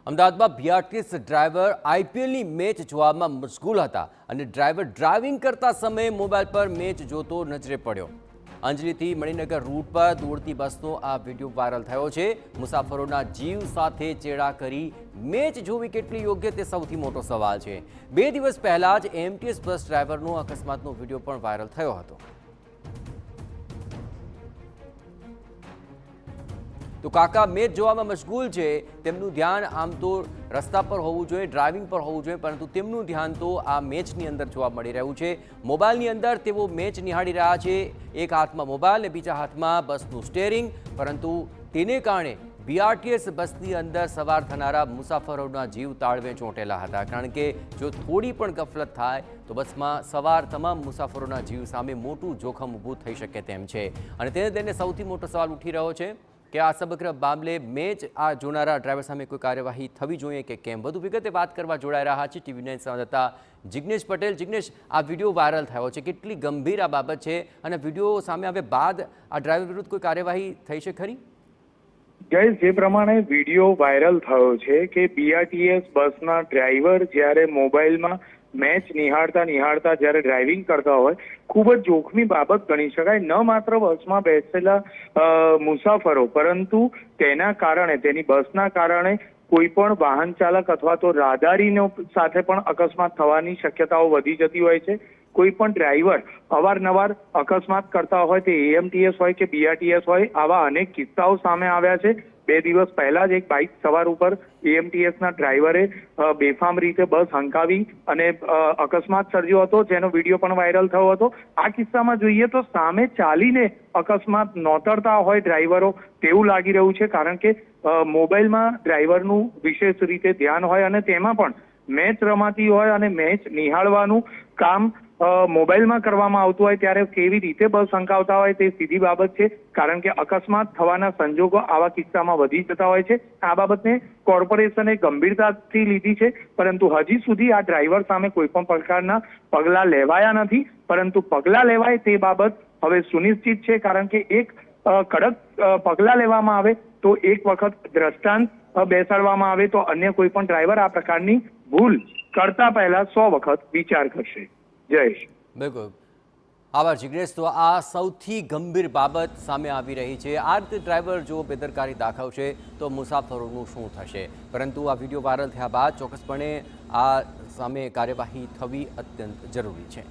અમદાવાદમાં BRTS driver આઈપીએલની match જોવામાં મશગુલ હતા અને ડ્રાઈવર ડ્રાઇવિંગ કરતા સમયે મોબાઈલ પર મેચ જોતો નજરે પડ્યો। અંજલીથી મણિનગર રૂટ પર દોડતી બસનો આ વિડીયો વાયરલ થયો છે। મુસાફરોના જીવ સાથે ચેડા કરી મેચ જોવી કેટલી યોગ્ય તે સૌથી મોટો સવાલ છે। 2 દિવસ પહેલા જ એમટીએસ બસ ડ્રાઈવરનો અકસ્માતનો વિડીયો પણ વાયરલ થયો હતો। तो काका मैच જોવામાં મશગુલ છે, તેમનું ધ્યાન આમ તો રસ્તા પર હોવું જોઈએ, ડ્રાઇવિંગ પર હોવું જોઈએ, પરંતુ તેમનું ધ્યાન તો આ મેચની અંદર જોવા મળી રહ્યું છે। મોબાઈલની અંદર તેઓ મેચ નિહાળી રહ્યા છે, એક હાથમાં મોબાઈલ અને બીજા હાથમાં બસનું સ્ટીયરિંગ, પરંતુ તેને કારણે બીઆરટીએસ બસની અંદર સવાર થનારા મુસાફરોના જીવ તાળવે ચોંટેલા હતા, કારણ કે જો થોડી પણ ગફલત થાય તો બસમાં સવાર તમામ મુસાફરોના જીવ સામે મોટું જોખમ ઊભું થઈ શકે તેમ છે। અને તેને લઈને સૌથી મોટો સવાલ ઉઠી રહ્યો છે કે આ સમગ્ર મામલે મેચ આ જોનારા ડ્રાઈવર સામે કોઈ કાર્યવાહી થવી જોઈએ કે કેમ। વધુ વિગતે વાત કરવા જોડાઈ રહ્યા છે TV9 સંવાદદાતા જિગ્નેશ પટેલ। જિગ્નેશ, આ વિડીયો વાયરલ થયો છે, કેટલી ગંભીર આ બાબત છે અને વિડીયો સામે આવ્યા બાદ આ ડ્રાઈવર વિરુદ્ધ કોઈ કાર્યવાહી થઈ છે ખરી? ગાઈઝ, જે પ્રમાણે વિડીયો વાયરલ થયો છે કે બીઆરટીએસ બસના ડ્રાઈવર જ્યારે મોબાઈલમાં મેચ નિહાળતા જ્યારે ડ્રાઇવિંગ કરતા હોય, ખૂબ જ જોખમી બાબત ગણી શકાય। ન માત્ર બસમાં બેસેલા મુસાફરો, પરંતુ તેના કારણે, તેની બસના કારણે કોઈ પણ વાહન ચાલક અથવા તો રાહદારીનો સાથે પણ અકસ્માત થવાની શક્યતાઓ વધી જતી હોય છે। કોઈ પણ ડ્રાઈવર અવારનવાર અકસ્માત કરતા હોય, તે એએમટીએસ હોય કે બીઆરટીએસ હોય, આવા અનેક કિસ્સાઓ સામે આવ્યા છે। 2 દિવસ પહેલા જ એક બાઇક સવાર ઉપર એએમટીએસના ડ્રાઈવરે બેફામ રીતે બસ હંકાવી અને અકસ્માત સર્જ્યો હતો, જેનો વિડીયો પણ વાયરલ થયો હતો। આ કિસ્સામાં જોઈએ તો સામે ચાલીને અકસ્માત નોતરતા હોય ડ્રાઈવરો તેવું લાગી રહ્યું છે, કારણ કે મોબાઈલમાં ડ્રાઈવરનું વિશેષ રીતે ધ્યાન હોય અને તેમાં પણ મેચ રમાતી હોય અને મેચ નિહાળવાનું કામ મોબાઈલમાં કરવામાં આવતું હોય, ત્યારે કેવી રીતે બસ હંકાવતા હોય તે સીધી બાબત છે, કારણ કે અકસ્માત થવાના સંજોગો આવા કિસ્સામાં વધી જતા હોય છે। આ બાબતને કોર્પોરેશને ગંભીરતાથી લીધી છે, પરંતુ હજી સુધી આ ડ્રાઈવર સામે કોઈ પણ પ્રકારના પગલાં લેવાયા નથી, પરંતુ પગલાં લેવાય તે બાબત હવે સુનિશ્ચિત છે, કારણ કે એક કડક પગલાં લેવામાં આવે તો એક વખત દ્રષ્ટાંત બેસાડવામાં આવે તો અન્ય કોઈ પણ ડ્રાઈવર આ પ્રકારની ભૂલ કરતા પહેલા 100 વખત વિચાર કરશે। જયેશ, બિલકુલ આભાર જિગ્નેશ। તો આ સૌથી ગંભીર બાબત સામે આવી રહી છે। આ રીતે ડ્રાઈવર જો બેદરકારી દાખવશે તો મુસાફરોનું શું થશે? પરંતુ આ વિડીયો વાયરલ થયા બાદ ચોક્કસપણે આ સામે કાર્યવાહી થવી અત્યંત જરૂરી છે।